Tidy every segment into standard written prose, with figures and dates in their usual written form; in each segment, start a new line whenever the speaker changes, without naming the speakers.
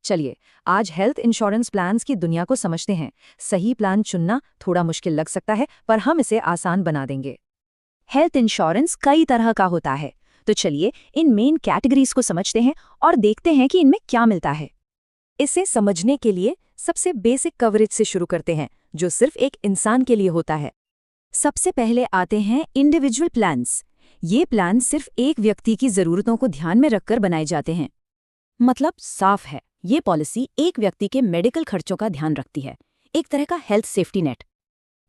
चलिए आज health insurance plans की दुनिया को समझते हैं। सही प्लान चुनना थोड़ा मुश्किल लग सकता है, पर हम इसे आसान बना देंगे। हेल्थ इंश्योरेंस कई तरह का होता है, तो चलिए इन मेन कैटेगरीज को समझते हैं और देखते हैं कि इनमें क्या मिलता है। इसे समझने के लिए सबसे बेसिक कवरेज से शुरू करते हैं, जो सिर्फ एक इंसान के लिए होता है। सबसे पहले आते हैं इंडिविजुअल प्लान्स। ये प्लान सिर्फ एक व्यक्ति की जरूरतों को ध्यान में रखकर बनाए जाते हैं। मतलब साफ है, ये पॉलिसी एक व्यक्ति के मेडिकल खर्चों का ध्यान रखती है, एक तरह का हेल्थ सेफ्टी नेट।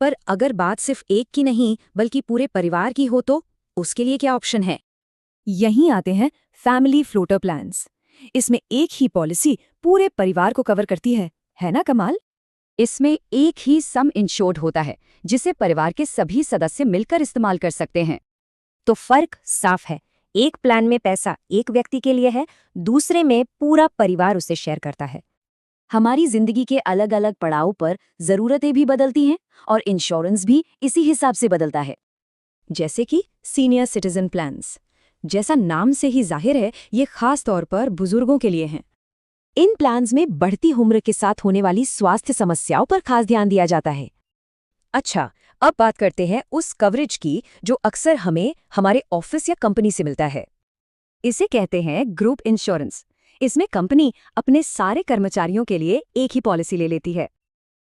पर अगर बात सिर्फ एक की नहीं बल्कि पूरे परिवार की हो तो उसके लिए क्या ऑप्शन है? यहीं आते हैं फैमिली फ्लोटर प्लान्स। इसमें एक ही पॉलिसी पूरे परिवार को कवर करती है ना कमाल? इसमें एक ही सम इंश्योर्ड होता है, जिसे परिवार के सभी सदस्य मिलकर इस्तेमाल कर सकते हैं। तो फर्क साफ है, एक प्लान में पैसा एक व्यक्ति के लिए है, दूसरे में पूरा परिवार उसे शेयर करता है। हमारी जिंदगी के अलग अलग पड़ाव पर जरूरतें भी बदलती हैं और इंश्योरेंस भी इसी हिसाब से बदलता है। जैसे कि सीनियर सिटीजन प्लान्स, जैसा नाम से ही जाहिर है, ये खास तौर पर बुजुर्गों के लिए हैं। इन प्लान्स में बढ़ती उम्र के साथ होने वाली स्वास्थ्य समस्याओं पर खास ध्यान दिया जाता है। अच्छा, अब बात करते हैं उस कवरेज की जो अक्सर हमें हमारे ऑफिस या कंपनी से मिलता है। इसे कहते हैं ग्रुप इंश्योरेंस। इसमें कंपनी अपने सारे कर्मचारियों के लिए एक ही पॉलिसी ले लेती है।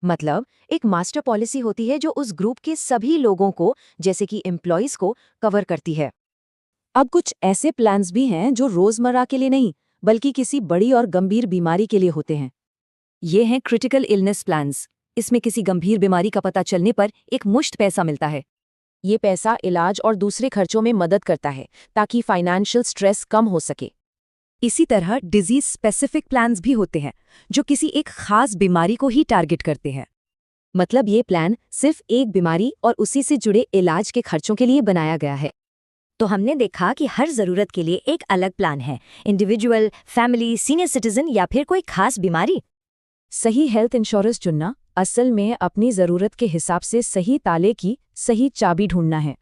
मतलब एक मास्टर पॉलिसी होती है जो उस ग्रुप के सभी लोगों को, जैसे कि एम्प्लॉइज को, कवर करती है। अब कुछ ऐसे प्लान्स भी हैं जो रोजमर्रा के लिए नहीं बल्कि किसी बड़ी और गंभीर बीमारी के लिए होते हैं। ये हैं क्रिटिकल इलनेस प्लान्स। इसमें किसी गंभीर बीमारी का पता चलने पर एक मुश्त पैसा मिलता है। ये पैसा इलाज और दूसरे खर्चों में मदद करता है ताकि फाइनेंशियल स्ट्रेस कम हो सके। इसी तरह डिजीज स्पेसिफिक प्लान्स भी होते हैं जो किसी एक खास बीमारी को ही टारगेट करते हैं। मतलब ये प्लान सिर्फ एक बीमारी और उसी से जुड़े इलाज के खर्चों के लिए बनाया गया है। तो हमने देखा कि हर जरूरत के लिए एक अलग प्लान है, इंडिविजुअल, फैमिली, सीनियर सिटीजन या फिर कोई खास बीमारी। सही हेल्थ इंश्योरेंस चुनना असल में अपनी जरूरत के हिसाब से सही ताले की सही चाबी ढूंढना है।